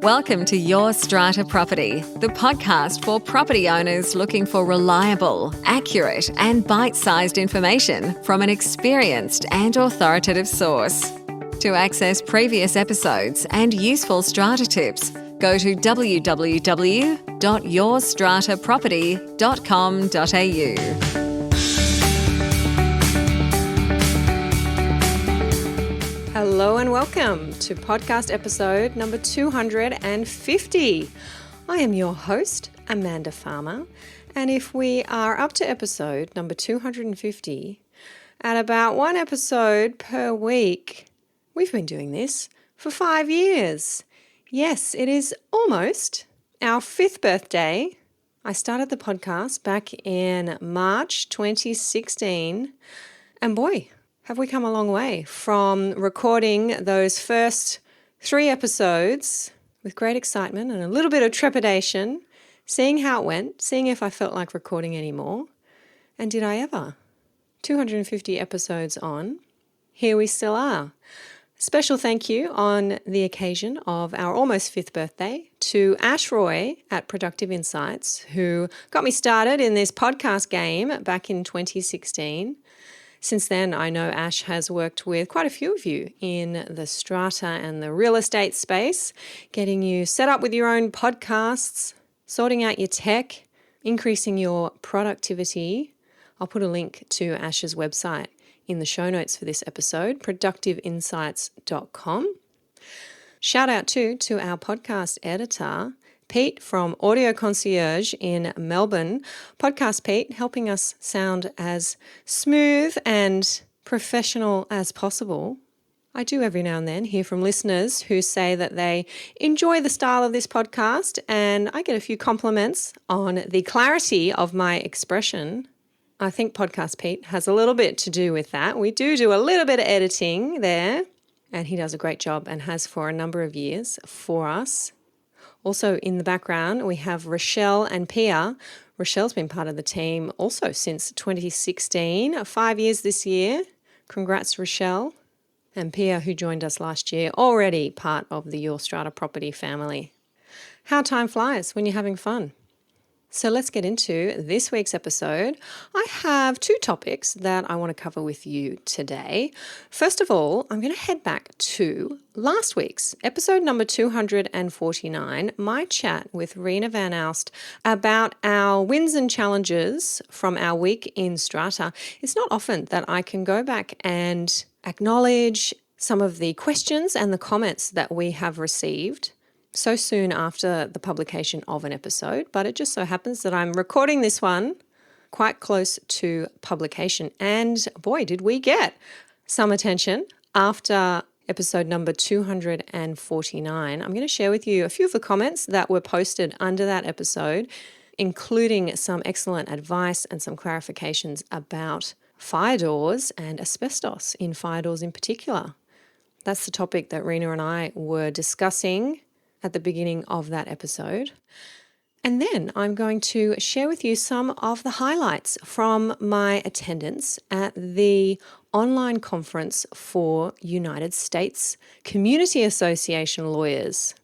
Welcome to Your Strata Property, the podcast for property owners looking for reliable, accurate, and bite-sized information from an experienced and authoritative source. To access previous episodes and useful strata tips, go to www.yourstrataproperty.com.au. Hello and welcome to podcast episode number 250. I am your host, Amanda Farmer, and if we are up to episode number 250, at about one episode per week, we've been doing this for 5 years. Yes, it is almost our 5th birthday. I started the podcast back in March 2016, and boy, have we come a long way from recording those first 3 episodes with great excitement and a little bit of trepidation, seeing how it went, seeing if I felt like recording anymore. And did I ever? 250 episodes on, here we still are. Special thank you on the occasion of our almost 5th birthday to Ash Roy at Productive Insights, who got me started in this podcast game back in 2016. Since then, I know Ash has worked with quite a few of you in the strata and the real estate space, getting you set up with your own podcasts, sorting out your tech, increasing your productivity. I'll put a link to Ash's website in the show notes for this episode, productiveinsights.com. Shout out too to our podcast editor, Pete from Audio Concierge in Melbourne. Podcast Pete, helping us sound as smooth and professional as possible. I do every now and then hear from listeners who say that they enjoy the style of this podcast, and I get a few compliments on the clarity of my expression. I think Podcast Pete has a little bit to do with that. We do a little bit of editing there, and he does a great job and has for a number of years for us. Also in the background, we have Rochelle and Pia. Rochelle's been part of the team also since 2016, 5 years this year. Congrats, Rochelle. And Pia, who joined us last year, already part of the Your Strata Property family. How time flies when you're having fun. So let's get into this week's episode. I have 2 topics that I want to cover with you today. First of all, I'm going to head back to last week's episode number 249, my chat with Rena Van Alst about our wins and challenges from our week in Strata. It's not often that I can go back and acknowledge some of the questions and the comments that we have received so soon after the publication of an episode, but it just so happens that I'm recording this one quite close to publication. And boy, did we get some attention after episode number 249. I'm going to share with you a few of the comments that were posted under that episode, including some excellent advice and some clarifications about fire doors and asbestos in fire doors in particular. That's the topic that Rena and I were discussing at the beginning of that episode. And then I'm going to share with you some of the highlights from my attendance at the online conference for United States Community Association lawyers.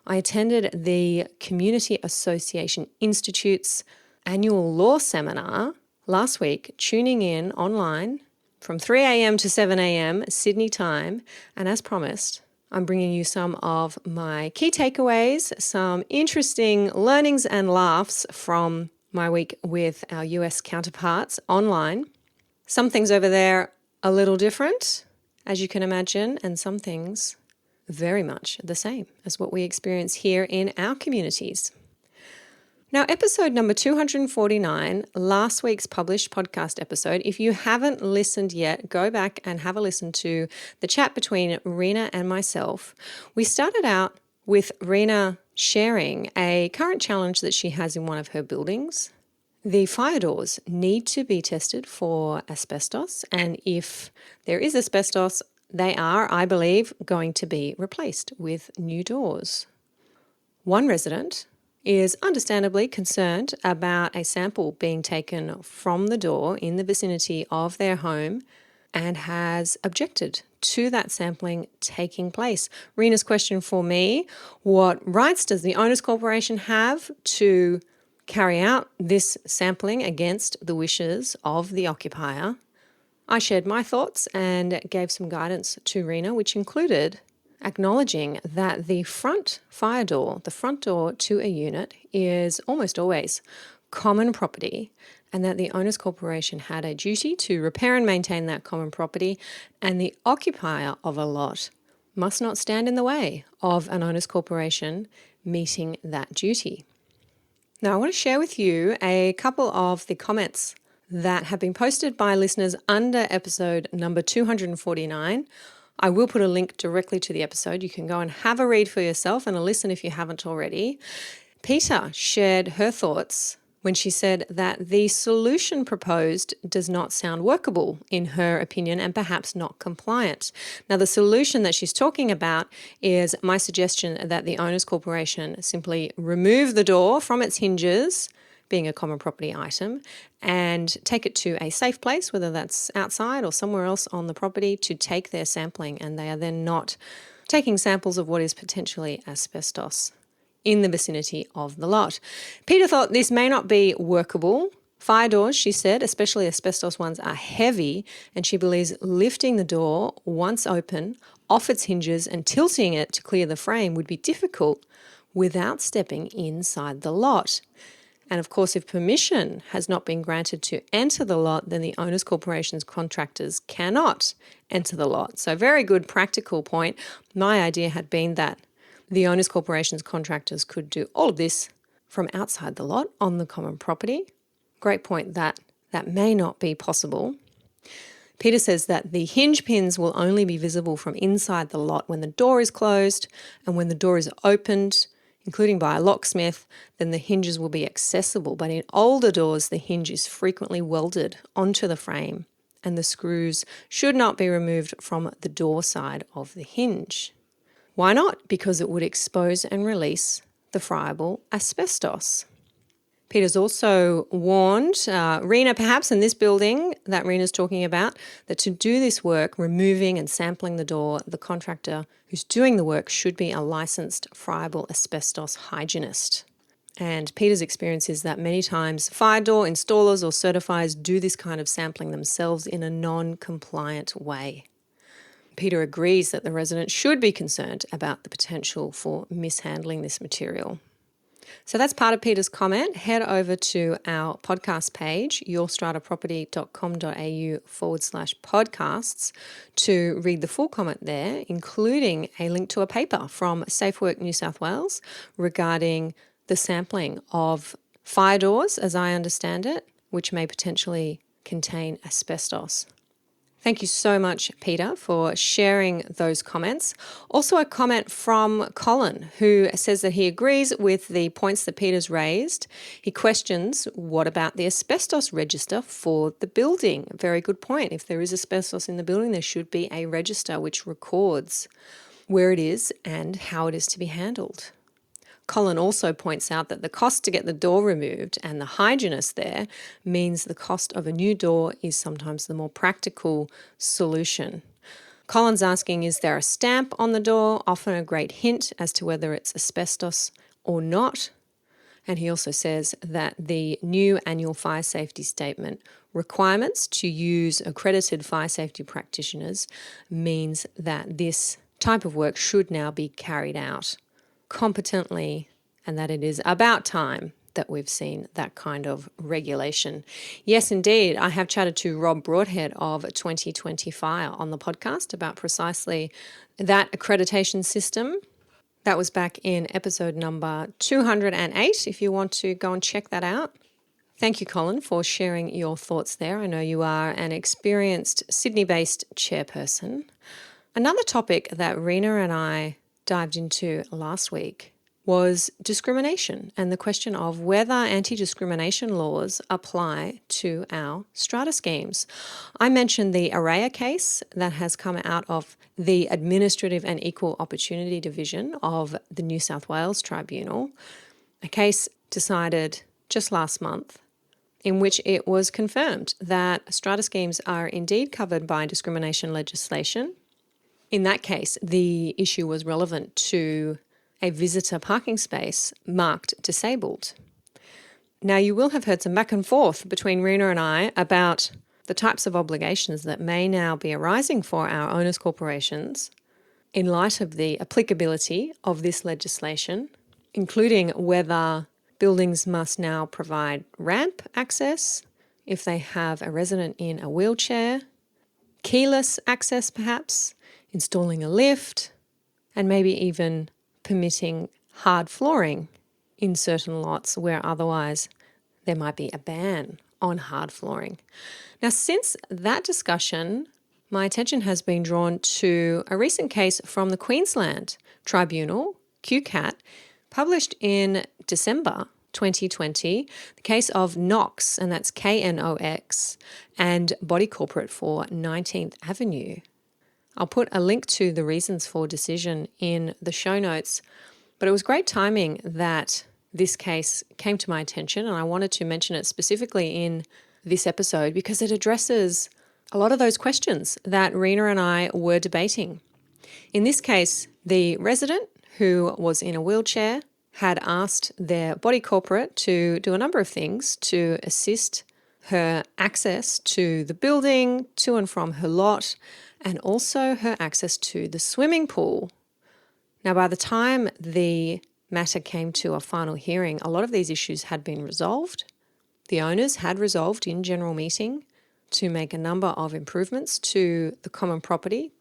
I attended the Community Association Institute's annual law seminar last week, tuning in online from 3 a.m. to 7 a.m. Sydney time, and as promised, I'm bringing you some of my key takeaways, some interesting learnings and laughs from my week with our US counterparts online. Some things over there a little different, as you can imagine, and some things very much the same as what we experience here in our communities. Now, episode number 249, last week's published podcast episode, if you haven't listened yet, go back and have a listen to the chat between Rena and myself. We started out with Rena sharing a current challenge that she has in one of her buildings. The fire doors need to be tested for asbestos, and if there is asbestos, they are, I believe, going to be replaced with new doors. One resident is understandably concerned about a sample being taken from the door in the vicinity of their home and has objected to that sampling taking place. Rena's question for me, what rights does the Owners Corporation have to carry out this sampling against the wishes of the occupier? I shared my thoughts and gave some guidance to Rena, which included acknowledging that the front fire door, the front door to a unit, is almost always common property, and that the Owners Corporation had a duty to repair and maintain that common property, and the occupier of a lot must not stand in the way of an Owners Corporation meeting that duty. Now, I want to share with you a couple of the comments that have been posted by listeners under episode number 249. I will put a link directly to the episode. You can go and have a read for yourself and a listen if you haven't already. Peter shared her thoughts when she said that the solution proposed does not sound workable, in her opinion, and perhaps not compliant. Now, the solution that she's talking about is my suggestion that the Owners Corporation simply remove the door from its hinges, being a common property item, and take it to a safe place, whether that's outside or somewhere else on the property, to take their sampling, and they are then not taking samples of what is potentially asbestos in the vicinity of the lot. Peter thought this may not be workable. Fire doors, she said, especially asbestos ones, are heavy, and she believes lifting the door once open off its hinges and tilting it to clear the frame would be difficult without stepping inside the lot. And of course, if permission has not been granted to enter the lot, then the Owners Corporation's contractors cannot enter the lot. So very good practical point. My idea had been that the Owners Corporation's contractors could do all of this from outside the lot on the common property. Great point that may not be possible. Peter says that the hinge pins will only be visible from inside the lot when the door is closed, and when the door is opened, including by a locksmith, then the hinges will be accessible. But in older doors, the hinge is frequently welded onto the frame, and the screws should not be removed from the door side of the hinge. Why not? Because it would expose and release the friable asbestos. Peter's also warned Rena, perhaps in this building that Rena's talking about, that to do this work, removing and sampling the door, the contractor who's doing the work should be a licensed friable asbestos hygienist. And Peter's experience is that many times fire door installers or certifiers do this kind of sampling themselves in a non-compliant way. Peter agrees that the resident should be concerned about the potential for mishandling this material. So that's part of Peter's comment. Head over to our podcast page, yourstrataproperty.com.au/podcasts, to read the full comment there, including a link to a paper from SafeWork New South Wales regarding the sampling of fire doors, as I understand it, which may potentially contain asbestos. Thank you so much, Peter, for sharing those comments. Also a comment from Colin, who says that he agrees with the points that Peter's raised. He questions, what about the asbestos register for the building? Very good point. If there is asbestos in the building, there should be a register which records where it is and how it is to be handled. Colin also points out that the cost to get the door removed and the hygienist there means the cost of a new door is sometimes the more practical solution. Colin's asking, is there a stamp on the door? Often a great hint as to whether it's asbestos or not. And he also says that the new annual fire safety statement requirements to use accredited fire safety practitioners means that this type of work should now be carried out competently, and that it is about time that we've seen that kind of regulation. Yes, indeed. I have chatted to Rob Broadhead of 2020 Fire on the podcast about precisely that accreditation system. That was back in episode number 208, if you want to go and check that out. Thank you, Colin, for sharing your thoughts there. I know you are an experienced Sydney-based chairperson. Another topic that Rena and I dived into last week was discrimination and the question of whether anti-discrimination laws apply to our strata schemes. I mentioned the Araya case that has come out of the Administrative and Equal Opportunity Division of the New South Wales Tribunal, a case decided just last month in which it was confirmed that strata schemes are indeed covered by discrimination legislation In that case, the issue was relevant to a visitor parking space marked disabled. Now, you will have heard some back and forth between Rena and I about the types of obligations that may now be arising for our owners' corporations in light of the applicability of this legislation, including whether buildings must now provide ramp access if they have a resident in a wheelchair, keyless access perhaps, installing a lift, and maybe even permitting hard flooring in certain lots where otherwise there might be a ban on hard flooring. Now, since that discussion, my attention has been drawn to a recent case from the Queensland Tribunal, QCAT, published in December 2020, the case of Knox, and that's KNOX, and Body Corporate for 19th Avenue. I'll put a link to the reasons for decision in the show notes, but it was great timing that this case came to my attention, and I wanted to mention it specifically in this episode because it addresses a lot of those questions that Rena and I were debating. In this case, the resident who was in a wheelchair had asked their body corporate to do a number of things to assist her access to the building, to and from her lot, and also her access to the swimming pool. Now, by the time the matter came to a final hearing, a lot of these issues had been resolved. The owners had resolved in general meeting to make a number of improvements to the common property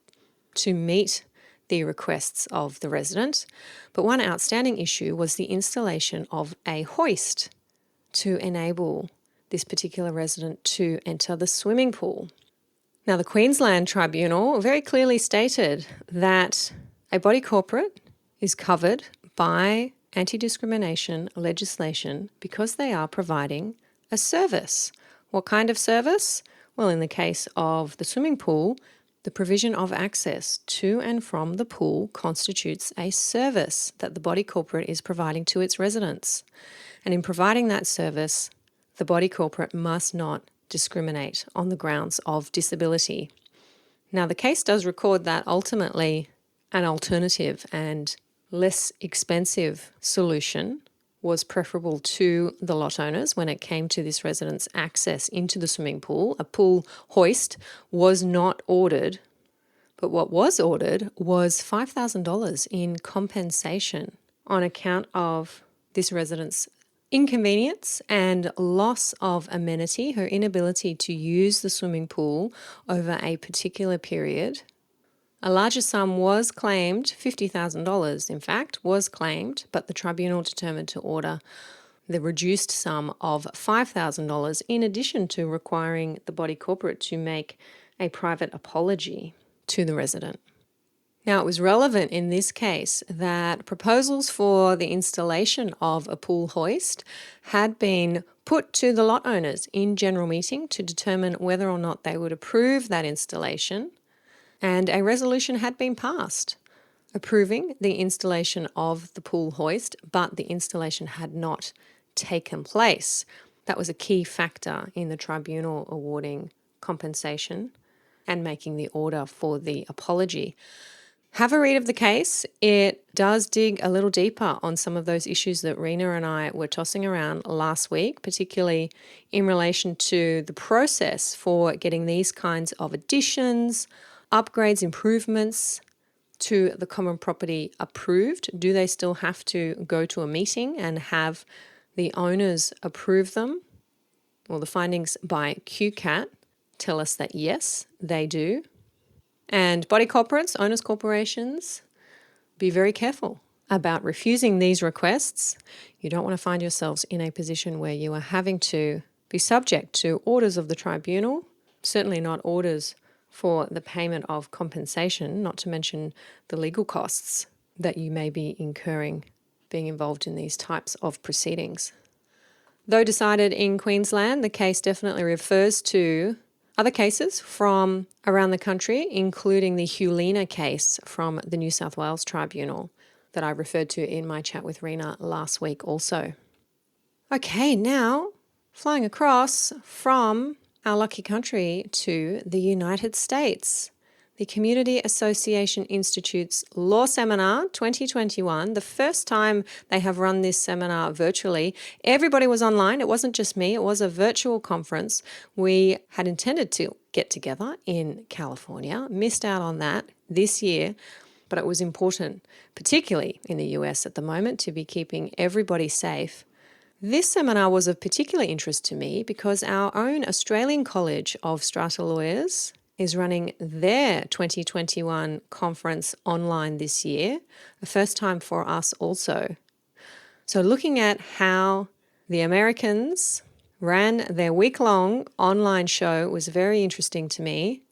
to meet the requests of the resident. But one outstanding issue was the installation of a hoist to enable this particular resident to enter the swimming pool. Now, the Queensland Tribunal very clearly stated that a body corporate is covered by anti-discrimination legislation because they are providing a service. What kind of service? Well, in the case of the swimming pool, the provision of access to and from the pool constitutes a service that the body corporate is providing to its residents. And in providing that service, the body corporate must not discriminate on the grounds of disability. Now, the case does record that ultimately an alternative and less expensive solution was preferable to the lot owners when it came to this resident's access into the swimming pool. A pool hoist was not ordered, but what was ordered was $5,000 in compensation on account of this resident's inconvenience and loss of amenity, her inability to use the swimming pool over a particular period. A larger sum was claimed, $50,000 in fact, was claimed, but the tribunal determined to order the reduced sum of $5,000 in addition to requiring the body corporate to make a private apology to the resident. Now, it was relevant in this case that proposals for the installation of a pool hoist had been put to the lot owners in general meeting to determine whether or not they would approve that installation. And a resolution had been passed approving the installation of the pool hoist, but the installation had not taken place. That was a key factor in the tribunal awarding compensation and making the order for the apology. Have a read of the case. It does dig a little deeper on some of those issues that Rena and I were tossing around last week, particularly in relation to the process for getting these kinds of additions, upgrades, improvements to the common property approved. Do they still have to go to a meeting and have the owners approve them? Well, the findings by QCAT tell us that yes, they do. And body corporates, owners corporations, be very careful about refusing these requests. You don't want to find yourselves in a position where you are having to be subject to orders of the tribunal, certainly not orders for the payment of compensation, not to mention the legal costs that you may be incurring being involved in these types of proceedings. Though decided in Queensland, the case definitely refers to other cases from around the country, including the Hulina case from the New South Wales Tribunal that I referred to in my chat with Rena last week also. Okay, now flying across from our lucky country to the United States. the Community Association Institute's Law Seminar 2021, the first time they have run this seminar virtually. Everybody was online. It wasn't just me. It was a virtual conference. We had intended to get together in California, missed out on that this year, but it was important, particularly in the US at the moment, to be keeping everybody safe. This seminar was of particular interest to me because our own Australian College of Strata Lawyers is running their 2021 conference online this year, a first time for us also. So looking at how the Americans ran their week-long online show was very interesting to me.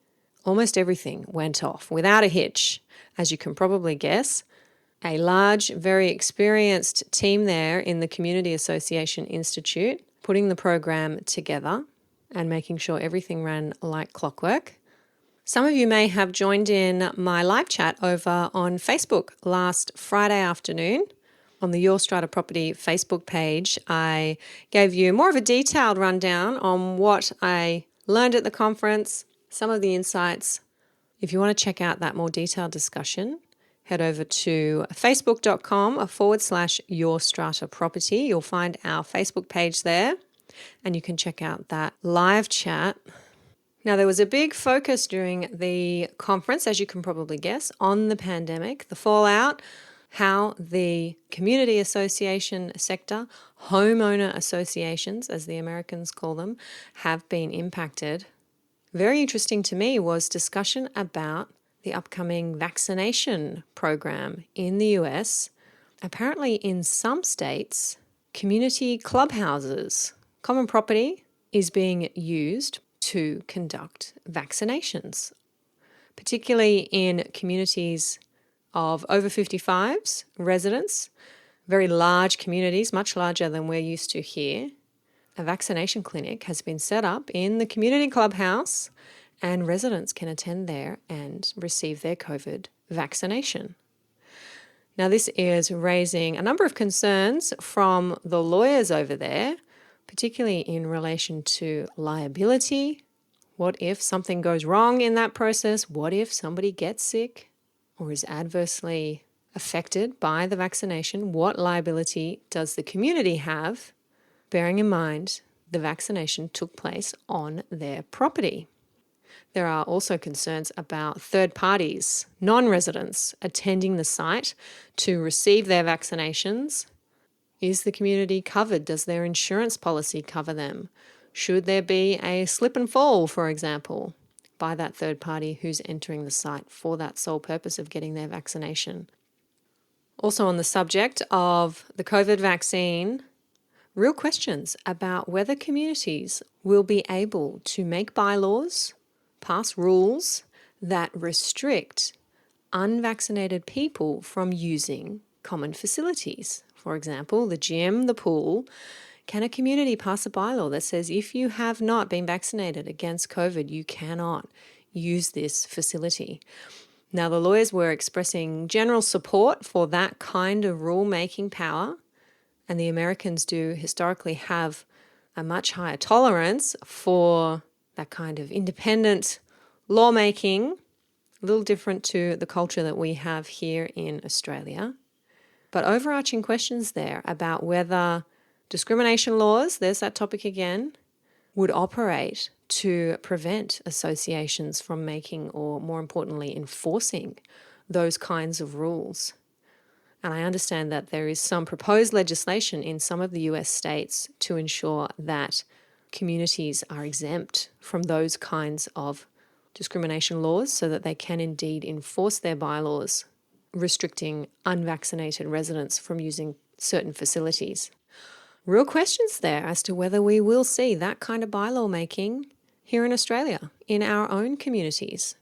Almost everything went off without a hitch, as you can probably guess. A large, very experienced team there in the Community Association Institute putting the program together and making sure everything ran like clockwork. Some of you may have joined in my live chat over on Facebook last Friday afternoon. On the Your Strata Property Facebook page, I gave you more of a detailed rundown on what I learned at the conference, some of the insights. If you want to check out that more detailed discussion, head over to facebook.com/Your Strata Property. You'll find our Facebook page there, and you can check out that live chat. Now, there was a big focus during the conference, as you can probably guess, on the pandemic, the fallout, how the community association sector, homeowner associations, as the Americans call them, have been impacted. Very interesting to me was discussion about the upcoming vaccination program in the US. Apparently, in some states, community clubhouses, common property, is being used to conduct vaccinations, particularly in communities of over 55s residents, very large communities, much larger than we're used to here. A vaccination clinic has been set up in the community clubhouse, and residents can attend there and receive their COVID vaccination. Now, this is raising a number of concerns from the lawyers over there, particularly in relation to liability. What if something goes wrong in that process? What if somebody gets sick or is adversely affected by the vaccination? What liability does the community have, bearing in mind the vaccination took place on their property? There are also concerns about third parties, non-residents, attending the site to receive their vaccinations. Is the community covered? Does their insurance policy cover them? Should there be a slip and fall, for example, by that third party who's entering the site for that sole purpose of getting their vaccination? Also on the subject of the COVID vaccine, real questions about whether communities will be able to make bylaws, pass rules that restrict unvaccinated people from using common facilities. For example, the gym, the pool. Can a community pass a bylaw that says if you have not been vaccinated against COVID, you cannot use this facility? Now, the lawyers were expressing general support for that kind of rule-making power, and the Americans do historically have a much higher tolerance for that kind of independent lawmaking, a little different to the culture that we have here in Australia. But overarching questions there about whether discrimination laws, there's that topic again, would operate to prevent associations from making, or more importantly, enforcing those kinds of rules. And I understand that there is some proposed legislation in some of the US states to ensure that communities are exempt from those kinds of discrimination laws so that they can indeed enforce their bylaws restricting unvaccinated residents from using certain facilities. Real questions there as to whether we will see that kind of bylaw making here in Australia, in our own communities.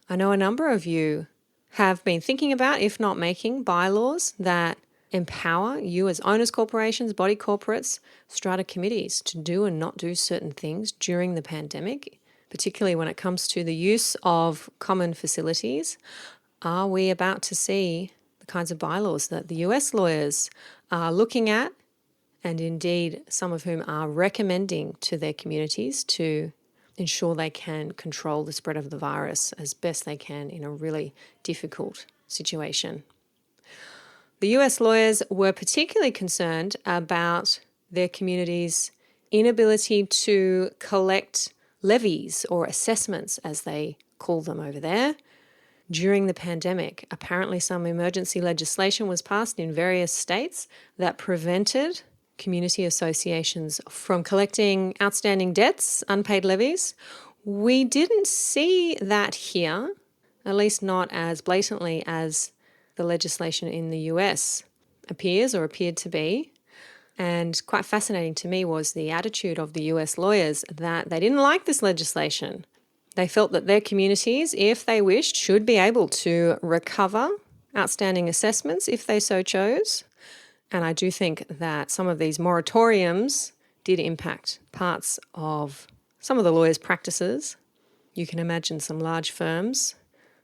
I know a number of you have been thinking about, if not making, bylaws that empower you as owners corporations, body corporates, strata committees to do and not do certain things during the pandemic, particularly when it comes to the use of common facilities. Are we about to see the kinds of bylaws that the US lawyers are looking at, and indeed some of whom are recommending to their communities to ensure they can control the spread of the virus as best they can in a really difficult situation. The US lawyers were particularly concerned about their community's inability to collect levies or assessments, as they call them over there, during the pandemic. Apparently, some emergency legislation was passed in various states that prevented community associations from collecting outstanding debts, unpaid levies. We didn't see that here, at least not as blatantly as the legislation in the US appeared to be. And quite fascinating to me was the attitude of the US lawyers that they didn't like this legislation. They felt that their communities, if they wished, should be able to recover outstanding assessments if they so chose. And I do think that some of these moratoriums did impact parts of some of the lawyers' practices. You can imagine some large firms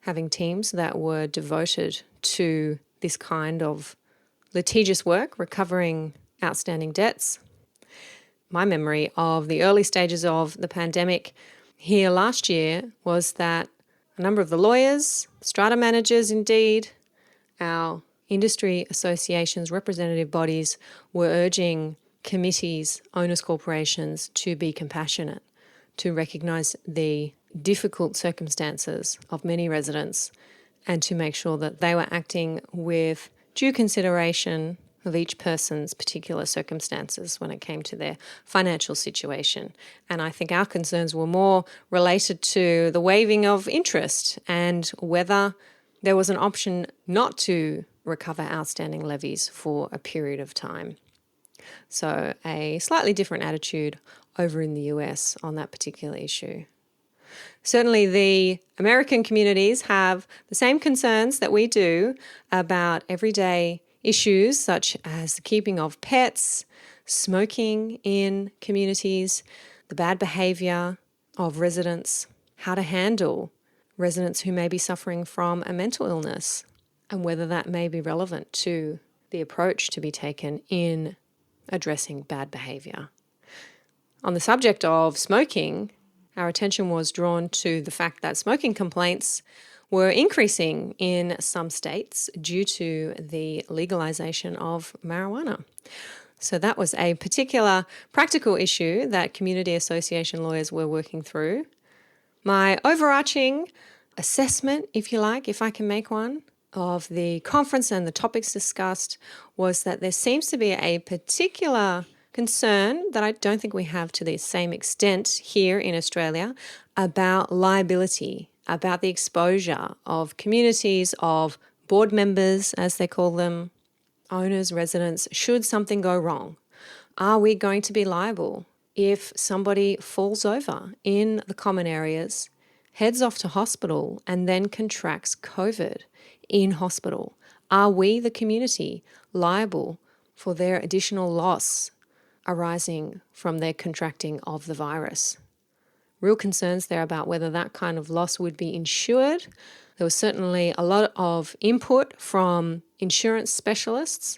having teams that were devoted to this kind of litigious work, recovering outstanding debts. My memory of the early stages of the pandemic here last year was that a number of the lawyers, strata managers indeed, our industry associations, representative bodies were urging committees, owners' corporations to be compassionate, to recognise the difficult circumstances of many residents and to make sure that they were acting with due consideration of each person's particular circumstances when it came to their financial situation. And I think our concerns were more related to the waiving of interest and whether there was an option not to recover outstanding levies for a period of time. So a slightly different attitude over in the US on that particular issue. Certainly the American communities have the same concerns that we do about everyday issues such as the keeping of pets, smoking in communities, the bad behaviour of residents, how to handle residents who may be suffering from a mental illness, and whether that may be relevant to the approach to be taken in addressing bad behaviour. On the subject of smoking, our attention was drawn to the fact that smoking complaints were increasing in some states due to the legalization of marijuana. So that was a particular practical issue that community association lawyers were working through. My overarching assessment, if you like, if I can make one, of the conference and the topics discussed was that there seems to be a particular concern that I don't think we have to the same extent here in Australia about liability, about the exposure of communities, of board members, as they call them, owners, residents, should something go wrong. Are we going to be liable if somebody falls over in the common areas, heads off to hospital, and then contracts COVID in hospital? Are we, the community, liable for their additional loss arising from their contracting of the virus? Real concerns there about whether that kind of loss would be insured. There was certainly a lot of input from insurance specialists.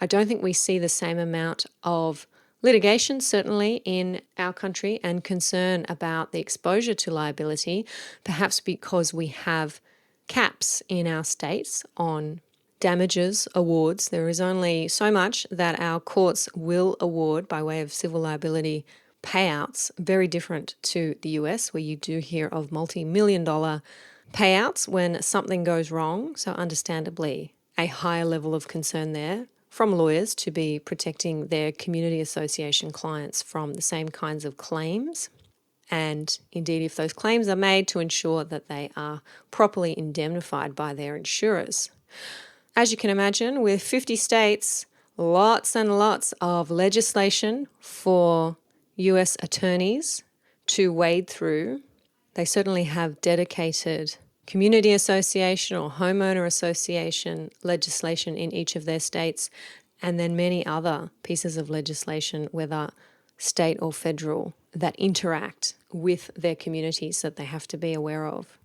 I don't think we see the same amount of litigation, certainly in our country, and concern about the exposure to liability, perhaps because we have caps in our states on damages awards. There is only so much that our courts will award by way of civil liability payouts, very different to the US, where you do hear of multi-million-dollar payouts when something goes wrong. So understandably, a higher level of concern there from lawyers to be protecting their community association clients from the same kinds of claims. And indeed, if those claims are made, to ensure that they are properly indemnified by their insurers. As you can imagine, with 50 states, lots and lots of legislation for US attorneys to wade through. They certainly have dedicated community association or homeowner association legislation in each of their states, and then many other pieces of legislation, whether state or federal, that interact with their communities that they have to be aware of,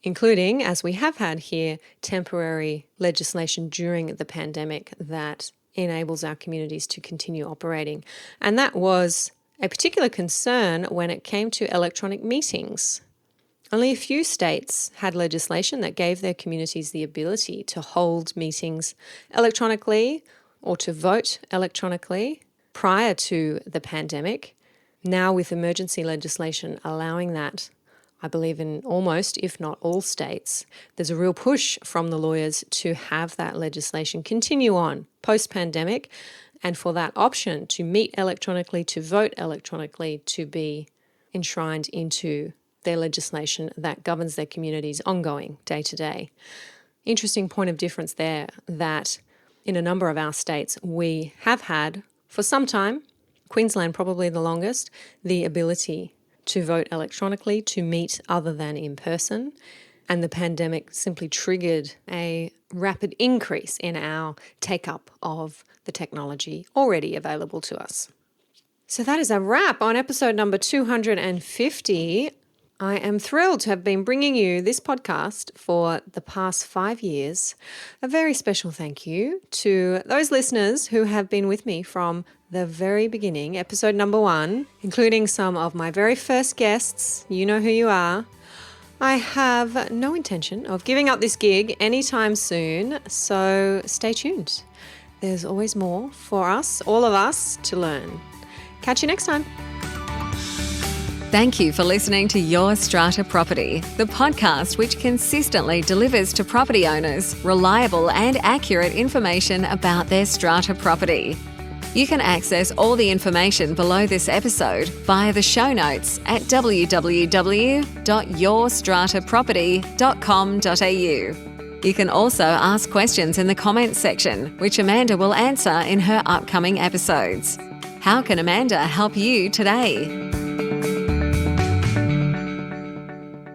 including, as we have had here, temporary legislation during the pandemic that enables our communities to continue operating. And that was a particular concern when it came to electronic meetings. Only a few states had legislation that gave their communities the ability to hold meetings electronically or to vote electronically prior to the pandemic. Now, with emergency legislation allowing that, I believe in almost, if not all states, there's a real push from the lawyers to have that legislation continue on post-pandemic and for that option to meet electronically, to vote electronically, to be enshrined into their legislation that governs their communities ongoing, day to day. Interesting point of difference there that in a number of our states we have had for some time, Queensland probably the longest, the ability to vote electronically, to meet other than in person. And the pandemic simply triggered a rapid increase in our take-up of the technology already available to us. So that is a wrap on episode number 250. I am thrilled to have been bringing you this podcast for the past 5 years. A very special thank you to those listeners who have been with me from the very beginning, episode number 1, including some of my very first guests. You know who you are. I have no intention of giving up this gig anytime soon, so stay tuned. There's always more for us, all of us, to learn. Catch you next time. Thank you for listening to Your Strata Property, the podcast which consistently delivers to property owners reliable and accurate information about their strata property. You can access all the information below this episode via the show notes at www.yourstrataproperty.com.au. You can also ask questions in the comments section, which Amanda will answer in her upcoming episodes. How can Amanda help you today?